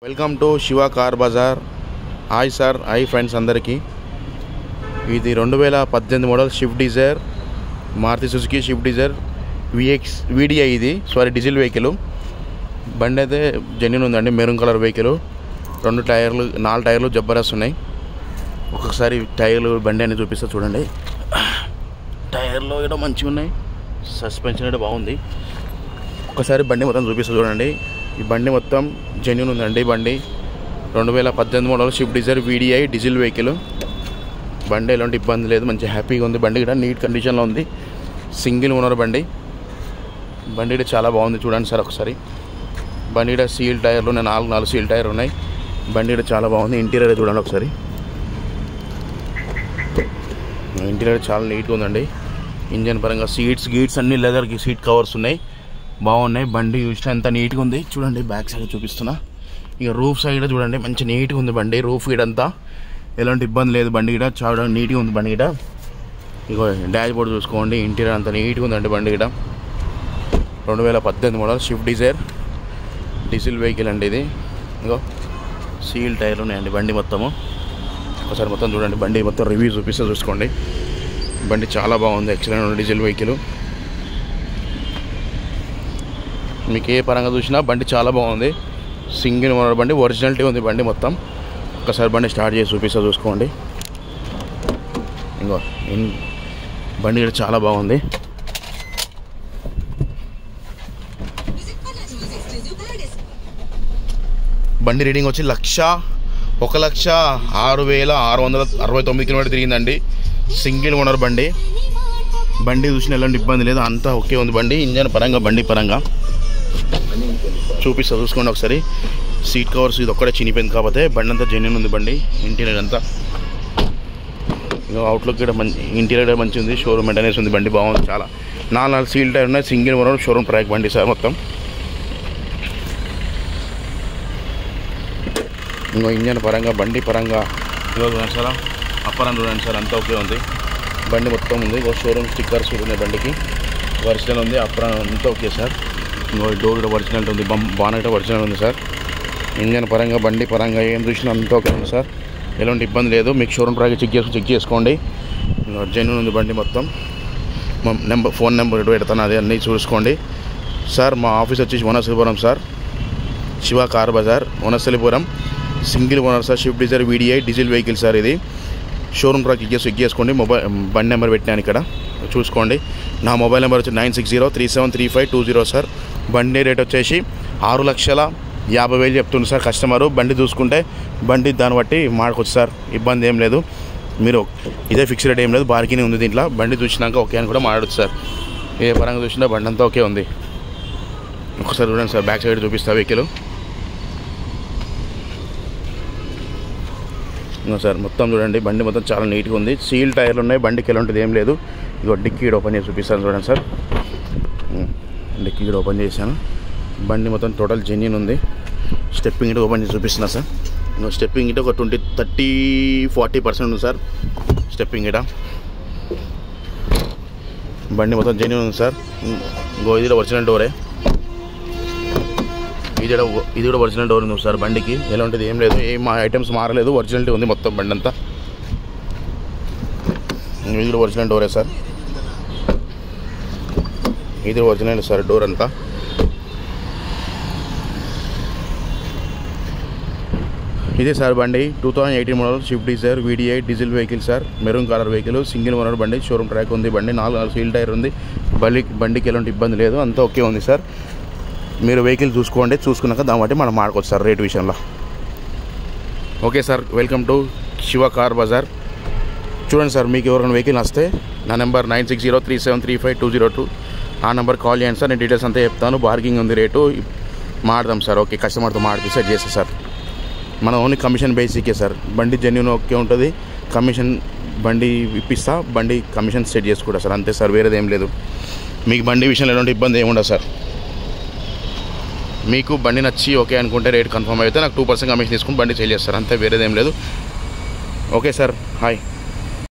Welcome to Shiva car Bazaar. Hi sir, hi friends అందరికీ. ఇది 2018 model Swift Dzire, Maruti Suzuki Swift Dzire VDI. ఇది diesel vehicle. బండి అయితే genuine ఉందండి, మెరూన్ కలర్ వెహికల్. 4 టైర్లు జబర్దస్త్ ఉన్నాయి. ఒక్కొక్కసారి టైర్లు బండి అని చూపిస్తా చూడండి. టైర్లు కూడా మంచిగా ఉన్నాయి, సస్పెన్షన్ కూడా బాగుంది. ఒక్కసారి బండి మొత్తం చూపిస్తా చూడండి. ఈ బండి మొత్తం జెన్యూన్ ఉందండి. బండి 2018 model Swift Dzire VDI diesel vehicle. బండి ఎలాంటి ఇబ్బంది లేదు, మంచి హ్యాపీగా ఉంది. బండి కూడా నీట్ కండిషన్లో ఉంది. సింగిల్ ఓనర్ బండి. బండి కూడా చాలా బాగుంది, చూడండి సార్ ఒకసారి. బండి కూడా సీల్ టైర్లు ఉన్నాయి, 4 సీల్ టైర్లు ఉన్నాయి. బండి కూడా చాలా బాగుంది. ఇంటీరియర్ చూడండి ఒకసారి. ఇంటీరియర్ చాలా నీట్గా ఉందండి. ఇంజన్ పరంగా సీట్స్ అన్ని లెదర్కి సీట్ కవర్స్ ఉన్నాయి, బాగున్నాయి. బండి చూసిన ఎంత నీట్గా ఉంది చూడండి. బ్యాక్ సైడ్ చూపిస్తున్నా. ఇక రూఫ్ సైడ్ చూడండి, మంచి నీట్గా ఉంది బండి. రూఫ్ ఇడంతా ఎలాంటి ఇబ్బంది లేదు. బండి కూడా చాలా నీట్గా ఉంది. బండి కూడా ఇక డాష్ బోర్డ్ చూసుకోండి. ఇంటీరియర్ అంతా నీట్గా ఉందండి. బండి కూడా 2018 model Swift Dzire diesel vehicle అండి ఇది. ఇంకో సీల్ టైర్లు ఉన్నాయండి బండి మొత్తము. ఒకసారి మొత్తం చూడండి. బండి మొత్తం రివ్యూ చూపిస్తే చూసుకోండి. బండి చాలా బాగుంది, ఎక్సలెంట్ డీజిల్ వెహికల్. మీకు ఏ పరంగా చూసినా బండి చాలా బాగుంది. సింగిల్ ఓనర్ బండి, ఒరిజినాలిటీ ఉంది బండి మొత్తం. ఒకసారి బండి స్టార్ట్ చేసి చూపిస్తా చూసుకోండి. ఇంకో బండి కూడా చాలా బాగుంది. బండి రీడింగ్ వచ్చి 1,06,669 కిలోమీటర్ తిరిగిందండి. సింగిల్ ఓనర్ బండి. బండి చూసిన ఎలాంటి ఇబ్బంది లేదు, అంతా ఓకే ఉంది బండి. ఇంజన్ పరంగా బండి పరంగా చూపిస్తా చూసుకోండి ఒకసారి. సీట్ కవర్స్ ఇది ఒక్కడే చినిపోయింది, కాకపోతే బండి అంతా జెన్యూన్ ఉంది. బండి ఇంటీరియర్ అంతా అవుట్లుక్ కూడా మంచి, ఇంటీరియర్ కూడా మంచిగా ఉంది. షోరూమ్ మెయింటెనెన్స్ ఉంది. బండి బాగుంది చాలా. 4 సీల్ టైర్ ఉన్నాయి. సింగిల్ ఓనర్ షోరూమ్ ట్రాక్ బండి సార్ మొత్తం. ఇంకో ఇంజన్ పరంగా బండి పరంగా చూడండి సార్. అప్పర్ చూడండి సార్, అంతా ఓకే ఉంది. బండి మొత్తం ఉంది. షోరూమ్ స్టిక్కర్స్ ఉన్నాయి బండికి, ఒరిజినల్ ఉంది. అప్పర్ అంతా ఓకే సార్. ఇంకో డోర్ కూడా ఒరిజినల్ ఉంది. బానెట్ ఒరిజినల్ ఉంది సార్. ఇంజన్ పరంగా బండి పరంగా ఏం చూసినా అంతా ఓకే ఉంది సార్. ఎలాంటి ఇబ్బంది లేదు. మీకు షోరూమ్ పరంగా చెక్ చేసుకోండి. జెన్యూన్ ఉంది బండి మొత్తం. ఫోన్ నెంబర్ పెడతాను, అది అన్నీ చూసుకోండి సార్. మా ఆఫీస్ వచ్చేసి Vanasthalipuram sir, Shiva car Bazaar, Vanasthalipuram. Single owner sir, Swift Dzire VDI diesel vehicle sir ఇది. షోరూమ్ పరంగా చెక్ చేసుకోండి. బండి నెంబర్ పెట్టినాను ఇక్కడ, చూసుకోండి. నా మొబైల్ నెంబర్ వచ్చి 9603735220 సార్. బండి రేట్ వచ్చేసి 6,50,000 చెప్తుంది సార్ కస్టమరు. బండి చూసుకుంటే బండి దాన్ని బట్టి మాడుకోవచ్చు సార్, ఇబ్బంది ఏం లేదు. మీరు ఇదే ఫిక్స్ రేట్ ఏం లేదు, బార్గెన్ ఉంది దీంట్లో. బండి చూసినాక ఓకే అని కూడా మాట్లాడచ్చు సార్. ఏ పరంగా చూసినా బండి అంతా ఓకే ఉంది. ఒకసారి చూడండి సార్, బ్యాక్ సైడ్ చూపిస్తా వెహికల్ సార్. మొత్తం చూడండి, బండి మొత్తం చాలా నీట్గా ఉంది. సీల్ టైర్లు ఉన్నాయి. బండికి ఎలాంటిది ఏం లేదు. ఇగో డిక్కీ ఓపెన్ చేసి చూపిస్తాను చూడండి సార్. డిక్కీ కూడా ఓపెన్ చేశాను. బండి మొత్తం టోటల్ జెన్యూన్ ఉంది. స్టెప్పింగ్ ఇటు ఓపెన్ చేసి చూపిస్తున్నా సార్. స్టెప్పింగ్ ఇటు ఒక 30-40% ఉంది సార్ స్టెప్పింగ్ ఇట. బండి మొత్తం జెన్యూన్ ఉంది సార్. ఇది కూడా ఒరిజినల్ డోరే. ఇది కూడా ఒరిజినల్ డోర్ ఉంది సార్. బండికి ఎలాంటిది ఏం లేదు, ఏం ఐటమ్స్ మారలేదు, ఒరిజినాలిటీ ఉంది మొత్తం బండి అంతా. ఇది కూడా ఒరిజినల్ డోరే సార్. ఇది ఒరిజినల్ సార్ డోర్ అంతా. ఇదే సార్ బండి 2018 model Swift Dzire VDI diesel vehicle sir. Maroon colour vehicle, single owner బండి, షోరూమ్ ట్రాక్ ఉంది బండి. 4 సీల్ టైర్ ఉంది. బండికి ఎలాంటి ఇబ్బంది లేదు, అంతా ఓకే ఉంది సార్. మీరు వెహికల్ చూసుకోండి, చూసుకున్నాక దాన్ని బట్టి మనం మాట్లాడుకోవచ్చు సార్ రేట్ విషయంలో. Okay sir, welcome to Shiva car Bazaar. చూడండి సార్, మీకు ఎవరైనా వెహికల్ వస్తే నా నెంబర్ 9603735202 ఆ నెంబర్ కాల్ చేయండి సార్. నేను డీటెయిల్స్ అంతా చెప్తాను. బార్గింగ్ ఉంది, రేటు మాడదాం సార్. ఓకే, కస్టమర్తో మాడిపిస్తే చేస్తా సార్. మనం ఓన్లీ కమిషన్ బేసికే సార్. బండి జెన్యూన్ ఓకే ఉంటుంది. కమిషన్ బండి ఇప్పిస్తా, బండి కమిషన్ సెట్ చేసుకుంటా సార్, అంతే సార్. వేరేది ఏం లేదు. మీకు బండి విషయంలో ఎలాంటి ఇబ్బంది ఏమి ఉండదు సార్. మీకు బండి నచ్చి ఓకే అనుకుంటే రేట్ కన్ఫర్మ్ అయితే నాకు 2% కమిషన్ తీసుకుని బండి సేల్ చేస్తారు, అంతే, వేరేదేం లేదు. Okay sir, hi.